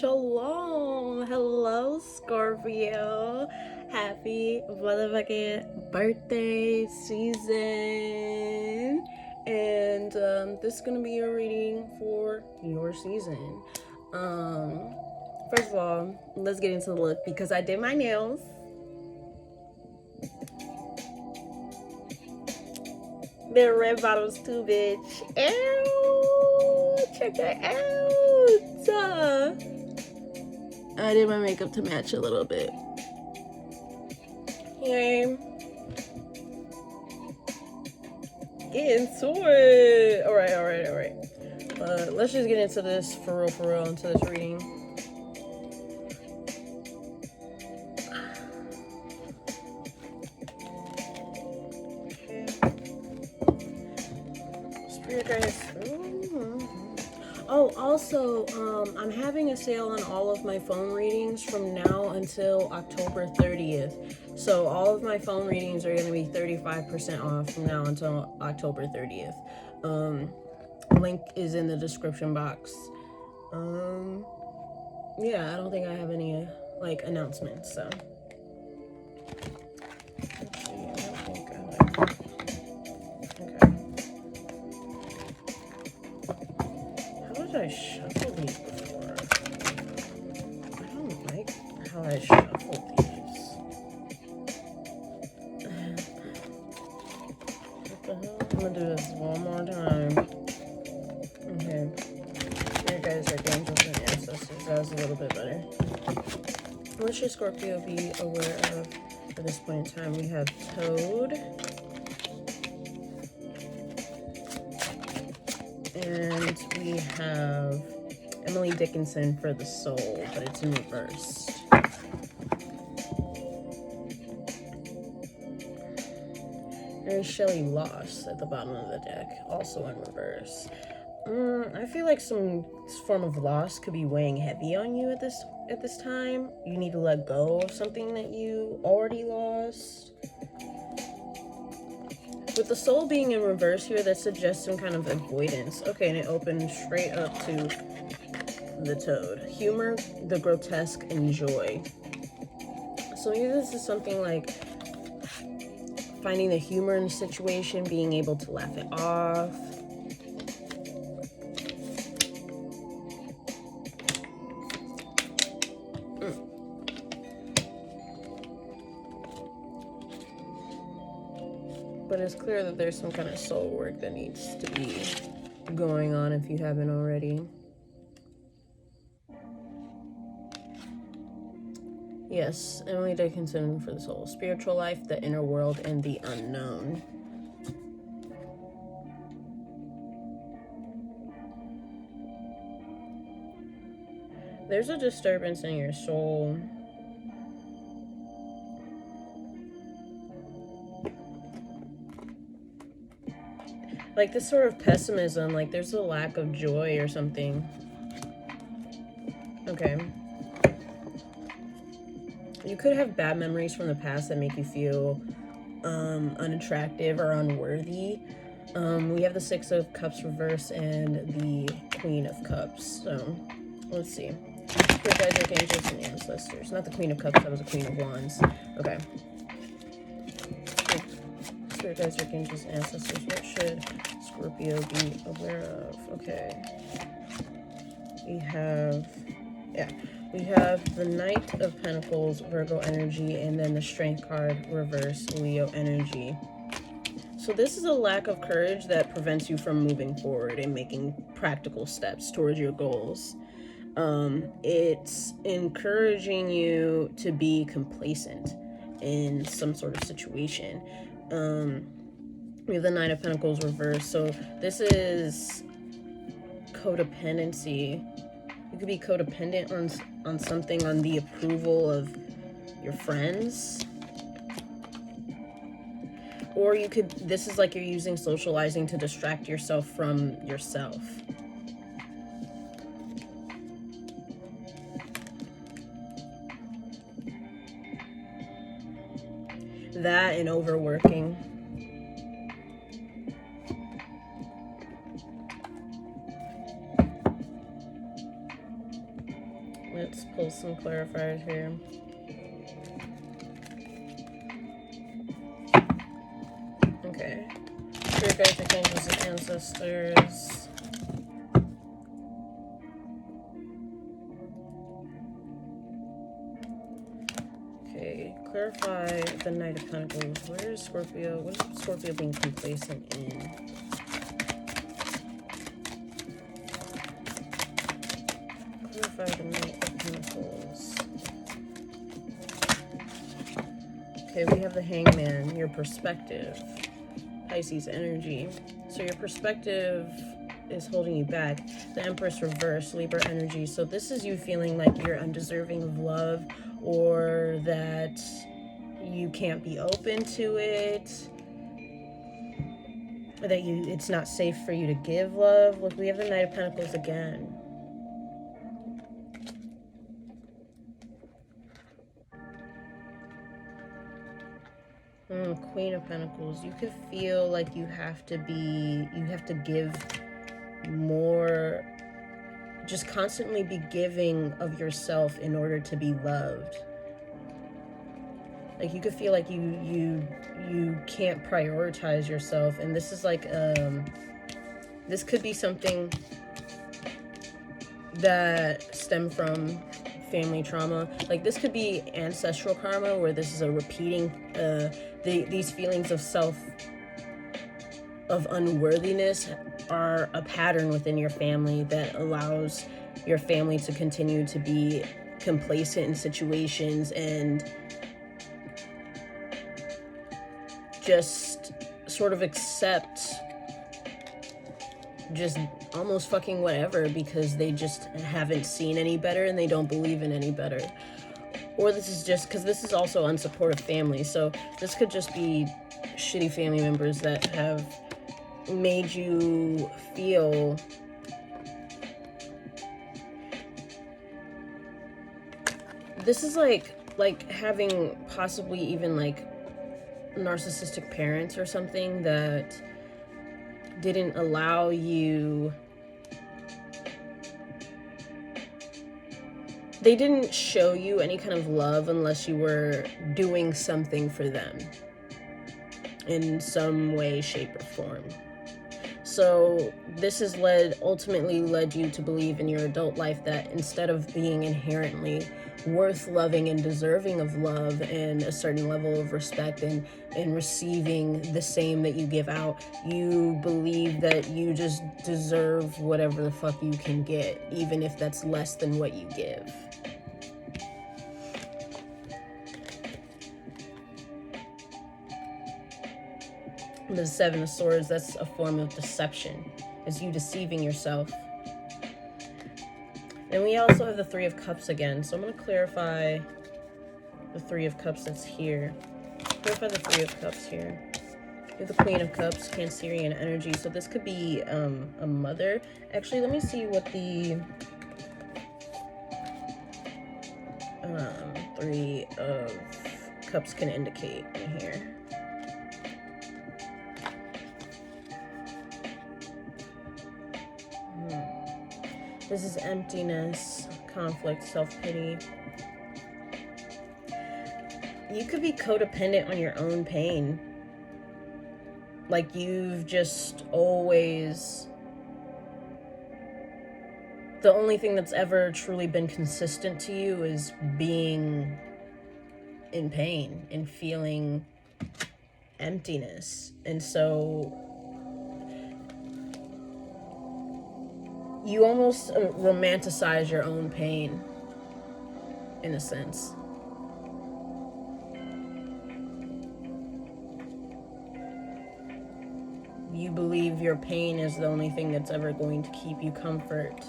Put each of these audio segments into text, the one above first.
Shalom. Hello, Scorpio. Happy motherfucking birthday season. And this is going to be your reading for your season. First of all, let's get into the look because I did my nails. They're red bottoms too, bitch. Ew! Check that out! I did my makeup to match a little bit. Okay. Get into it. Alright. Let's just get into this for real, into this reading. Spirit guys. Oh, also, I'm having a sale on all of my phone readings from now until October 30th. So all of my phone readings are going to be 35% off from now until October 30th. Link is in the description box. Yeah, I don't think I have any, announcements, so. I shuffled these before. I don't like how I shuffled these. What the hell? I'm gonna do this one more time. Okay. Here, guys, are angels and ancestors. That was a little bit better. What should Scorpio be aware of at this point in time? We have Toad. And we have Emily Dickinson for the soul, but it's in reverse. Mary Shelley Lost at the bottom of the deck, also in reverse. I feel like some form of loss could be weighing heavy on you at this time. You need to let go of something that you already lost. With the soul being in reverse here, that suggests some kind of avoidance. Okay, and it opens straight up to the Toad. Humor, the grotesque, and joy. So maybe this is something like finding the humor in the situation, being able to laugh it off. But it's clear that there's some kind of soul work that needs to be going on if you haven't already. Yes, Emily Dickinson for the soul. Spiritual life, the inner world, and the unknown. There's a disturbance in your soul. Like this sort of pessimism, like there's a lack of joy or something. Okay. You could have bad memories from the past that make you feel unattractive or unworthy. We have the Six of Cups reverse and the Queen of Cups. So let's see. Spirit guides, archangels, and ancestors. Not the Queen of Cups, that was a Queen of Wands. Okay. Spirit guides, archangels, and ancestors. What should Scorpio be aware of? Okay. We have the Knight of Pentacles, Virgo energy, and then the Strength card, reverse, Leo energy. So this is a lack of courage that prevents you from moving forward and making practical steps towards your goals. It's encouraging you to be complacent in some sort of situation. We have the Nine of Pentacles reverse. So this is codependency. You could be codependent on something, on the approval of your friends. Or you could, this is like you're using socializing to distract yourself from yourself. That and overworking. Let's pull some clarifiers here. Okay. Spirit guides, archangels, and ancestors. Okay, clarify the Knight of Pentacles. Where is Scorpio? What is Scorpio being complacent in? Clarify the Knight of Pentacles. Okay, we have the Hangman, your perspective. Pisces energy. So your perspective is holding you back. The Empress reverse, Libra energy. So this is you feeling like you're undeserving of love, or that you can't be open to it, or that it's not safe for you to give love. Look, we have the Knight of Pentacles again. Queen of Pentacles. You could feel like you have to give more, just constantly be giving of yourself in order to be loved. Like you could feel like you can't prioritize yourself, and this is like this could be something that stemmed from family trauma. Like this could be ancestral karma, where this is a repeating these feelings of unworthiness are a pattern within your family that allows your family to continue to be complacent in situations and just sort of accept just almost fucking whatever, because they just haven't seen any better and they don't believe in any better. Or this is just because this is also unsupportive family, so this could just be shitty family members that have made you feel this is like having possibly even like narcissistic parents or something that didn't allow you, they didn't show you any kind of love unless you were doing something for them in some way, shape, or form. So this has ultimately led you to believe in your adult life that instead of being inherently worth loving and deserving of love and a certain level of respect and receiving the same that you give out, you believe that you just deserve whatever the fuck you can get, even if that's less than what you give. The Seven of Swords, that's a form of deception. It's you deceiving yourself. And we also have the Three of Cups again. So I'm going to clarify the Three of Cups that's here. Clarify the Three of Cups here. We have the Queen of Cups, Cancerian energy. So this could be a mother. Actually, let me see what the Three of Cups can indicate in here. This is emptiness, conflict, self-pity. You could be codependent on your own pain. Like you've just always... The only thing that's ever truly been consistent to you is being in pain and feeling emptiness. And so you almost romanticize your own pain, in a sense. You believe your pain is the only thing that's ever going to keep you comfort.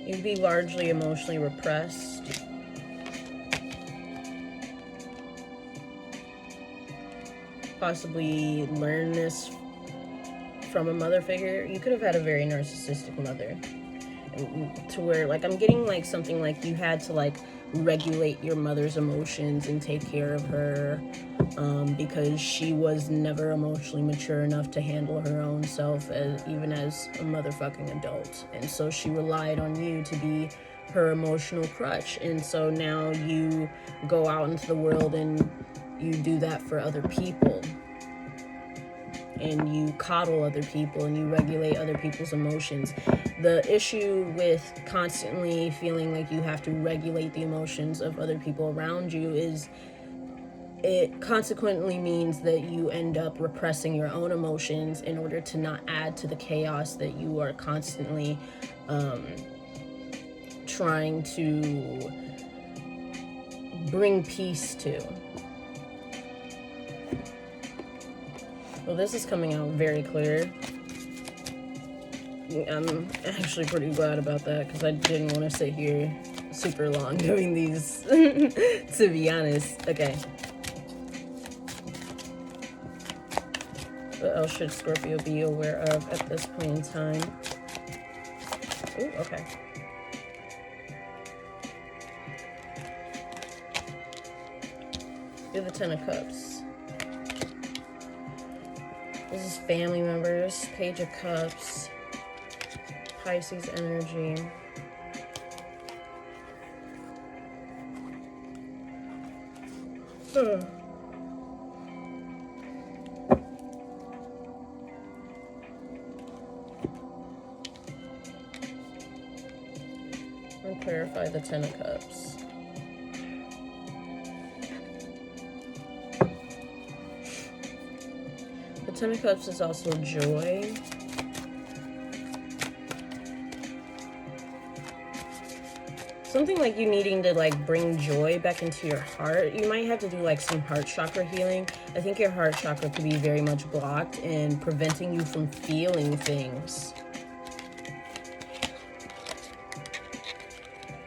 You'd be largely emotionally repressed. Possibly learn this from a mother figure. You could have had a very narcissistic mother, to where like I'm getting like something like you had to like regulate your mother's emotions and take care of her, because she was never emotionally mature enough to handle her own self, even as a motherfucking adult. And so she relied on you to be her emotional crutch. And so now you go out into the world and you do that for other people. And you coddle other people and you regulate other people's emotions. The issue with constantly feeling like you have to regulate the emotions of other people around you is it consequently means that you end up repressing your own emotions in order to not add to the chaos that you are constantly trying to bring peace to. Well, this is coming out very clear. I'm actually pretty glad about that because I didn't want to sit here super long doing these, to be honest. Okay. What else should Scorpio be aware of at this point in time? Ooh, okay. Do the Ten of Cups. This is family members. Page of Cups. Pisces energy. And clarify the Ten of Cups. The Ten of Cups is also joy. Something like you needing to like bring joy back into your heart. You might have to do like some heart chakra healing. I think your heart chakra could be very much blocked and preventing you from feeling things.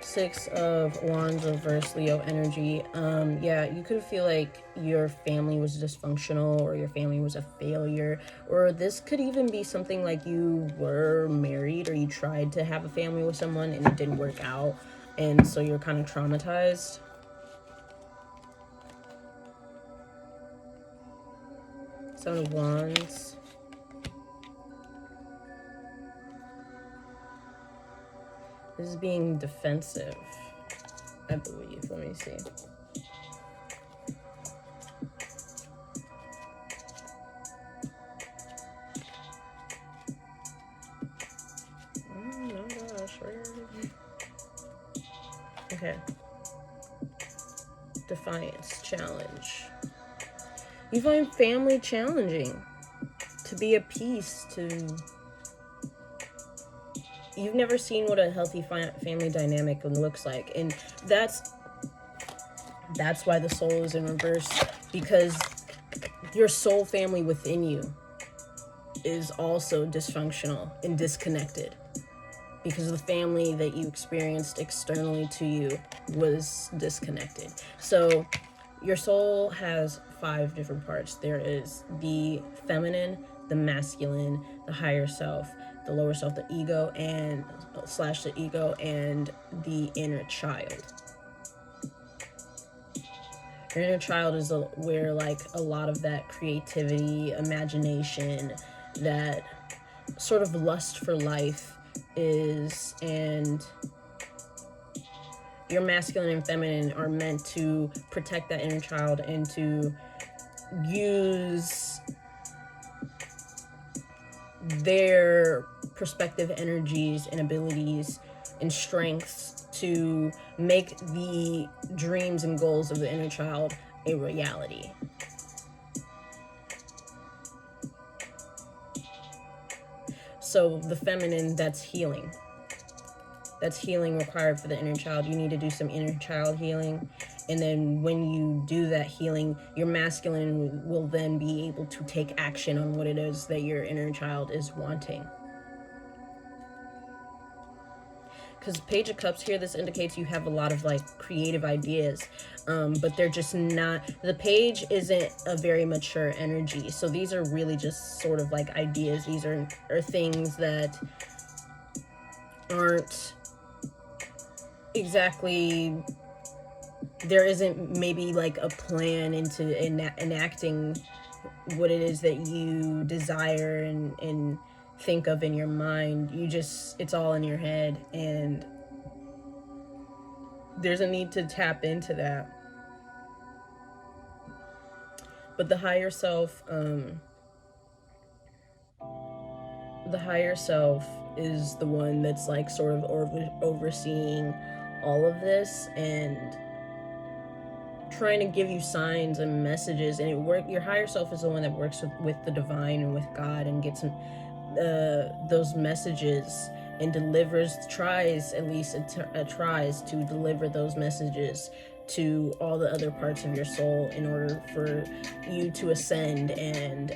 Six of Wands reverse Leo energy. Yeah, you could feel like your family was dysfunctional or your family was a failure, or this could even be something like you were married or you tried to have a family with someone and it didn't work out, and so you're kind of traumatized. Seven of Wands. This is being defensive, I believe. Let me see. Oh my gosh, where are we? Okay. Defiance, challenge. You find family challenging. To be at peace, to... You've never seen what a healthy family dynamic looks like. And that's why the soul is in reverse. Because your soul family within you is also dysfunctional and disconnected. Because the family that you experienced externally to you was disconnected. So your soul has 5 different parts. There is the feminine, the masculine, the higher self, the lower self, the ego, and / the ego, and the inner child. Your inner child is where like a lot of that creativity, imagination, that sort of lust for life is, and your masculine and feminine are meant to protect that inner child and to use their perspective, energies, and abilities and strengths to make the dreams and goals of the inner child a reality. So the feminine, that's healing. That's healing required for the inner child. You need to do some inner child healing. And then when you do that healing, your masculine will then be able to take action on what it is that your inner child is wanting. Because Page of Cups here, this indicates you have a lot of like creative ideas, but they're just not, the page isn't a very mature energy. So these are really just sort of like ideas. These are things that aren't exactly there isn't maybe like a plan into enacting what it is that you desire and think of in your mind. You just, it's all in your head, and there's a need to tap into that. But the higher self is the one that's like sort of overseeing all of this and trying to give you signs and messages. And your higher self is the one that works with the divine and with God and gets those messages and tries to deliver those messages to all the other parts of your soul in order for you to ascend and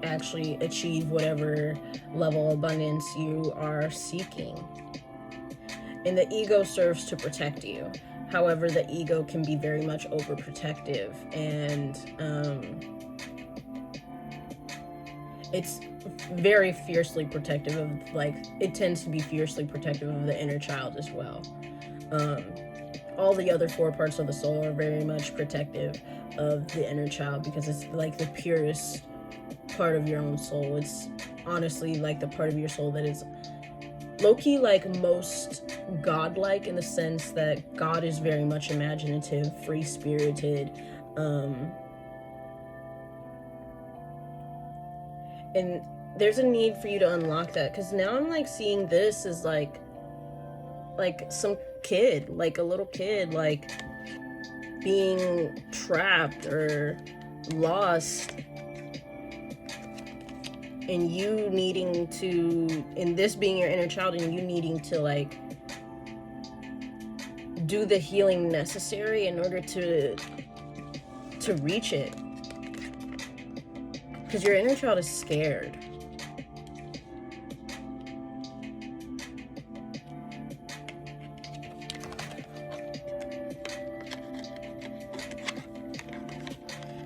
actually achieve whatever level of abundance you are seeking. And the ego serves to protect you. However, the ego can be very much overprotective, and it's very fiercely protective of, like, it tends to be fiercely protective of the inner child as well. All the other 4 parts of the soul are very much protective of the inner child because it's like the purest part of your own soul. It's honestly like the part of your soul that is low-key like most godlike, in the sense that God is very much imaginative, free-spirited, and there's a need for you to unlock that, because now I'm like seeing this as like some kid, like a little kid, like being trapped or lost, and you needing to, and this being your inner child, and you needing to like do the healing necessary in order to reach it, because your inner child is scared.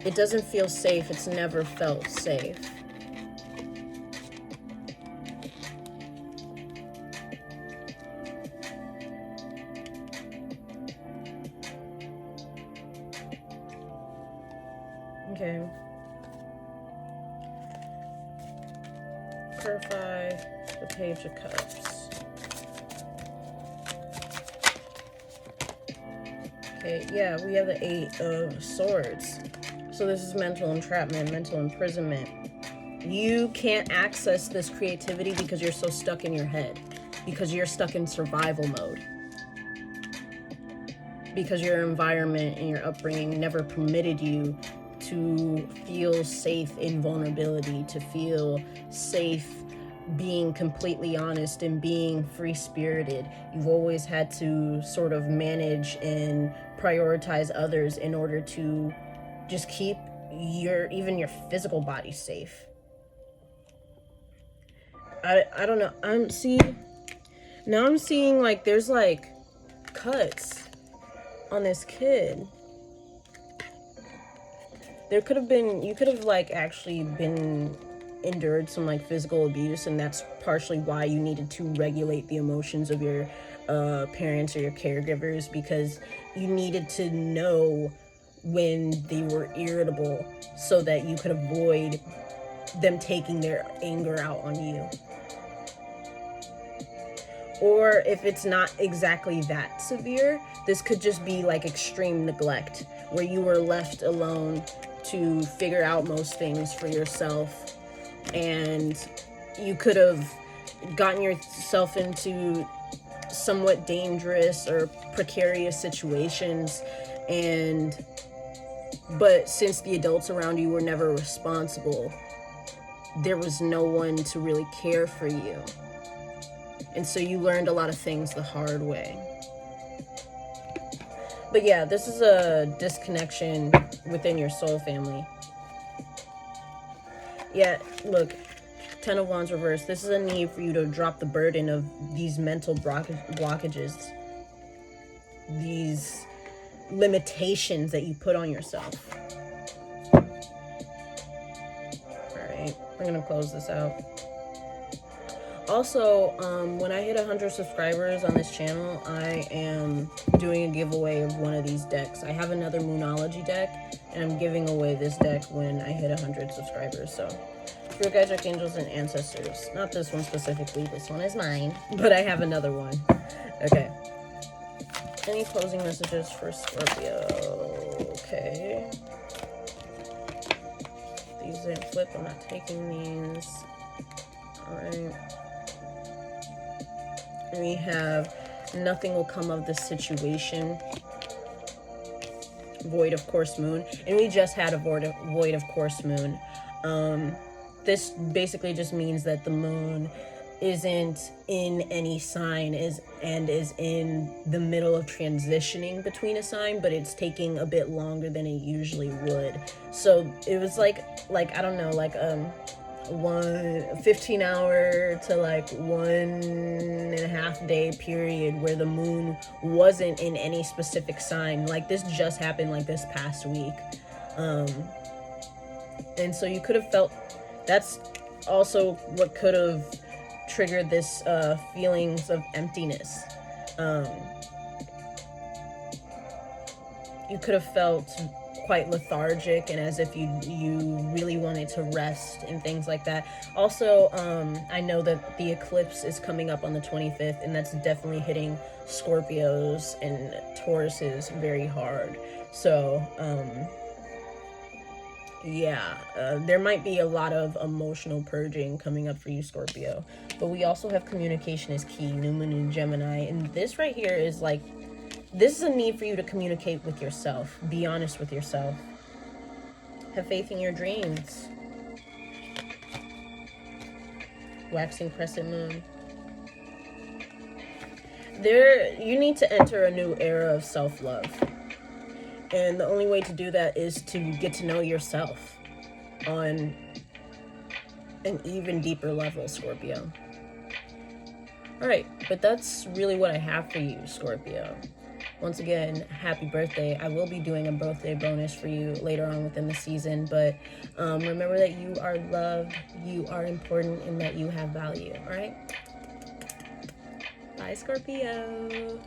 It doesn't feel safe. It's never felt safe. Okay. Clarify the Page of Cups. Okay, yeah, we have the 8 of Swords. So this is mental entrapment, mental imprisonment. You can't access this creativity because you're so stuck in your head. Because you're stuck in survival mode. Because your environment and your upbringing never permitted you to feel safe in vulnerability, to feel safe being completely honest and being free-spirited. You've always had to sort of manage and prioritize others in order to just keep even your physical body safe. I don't know. I'm seeing like there's like cuts on this kid. You could have like actually been endured some like physical abuse, and that's partially why you needed to regulate the emotions of your parents or your caregivers, because you needed to know when they were irritable so that you could avoid them taking their anger out on you. Or if it's not exactly that severe, this could just be like extreme neglect, where you were left alone to figure out most things for yourself, and you could have gotten yourself into somewhat dangerous or precarious situations, but since the adults around you were never responsible, there was no one to really care for you. And so you learned a lot of things the hard way. But yeah, this is a disconnection within your soul family. Yeah, look, 10 of Wands reversed. This is a need for you to drop the burden of these mental blockages, these limitations that you put on yourself. All right, we're gonna close this out. Also, when I hit 100 subscribers on this channel, I am doing a giveaway of one of these decks. I have another Moonology deck, and I'm giving away this deck when I hit 100 subscribers. So, Spirit Guides, Archangels, and Ancestors. Not this one specifically. This one is mine, but I have another one. Okay. Any closing messages for Scorpio? Okay. These didn't flip. I'm not taking these. Alright. We have nothing will come of this situation. Void of Course Moon. And we just had a Void of Course Moon. This basically just means that the moon isn't in any sign is in the middle of transitioning between a sign, but it's taking a bit longer than it usually would. So it was like I don't know, like 15 hour to like 1.5 day period where the moon wasn't in any specific sign. Like this just happened like this past week. And so you could have felt, that's also what could have triggered this feelings of emptiness. You could have felt quite lethargic and as if you really wanted to rest and things like that. Also, I know that the eclipse is coming up on the 25th, and that's definitely hitting Scorpios and Tauruses very hard. So yeah, there might be a lot of emotional purging coming up for you, Scorpio. But we also have communication is key, New Moon in Gemini. And this right here is like, this is a need for you to communicate with yourself. Be honest with yourself. Have faith in your dreams. Waxing crescent moon. You need to enter a new era of self-love. And the only way to do that is to get to know yourself on an even deeper level, Scorpio. All right, but that's really what I have for you, Scorpio. Once again, happy birthday. I will be doing a birthday bonus for you later on within the season, but remember that you are loved, you are important, and that you have value, all right? Bye, Scorpio.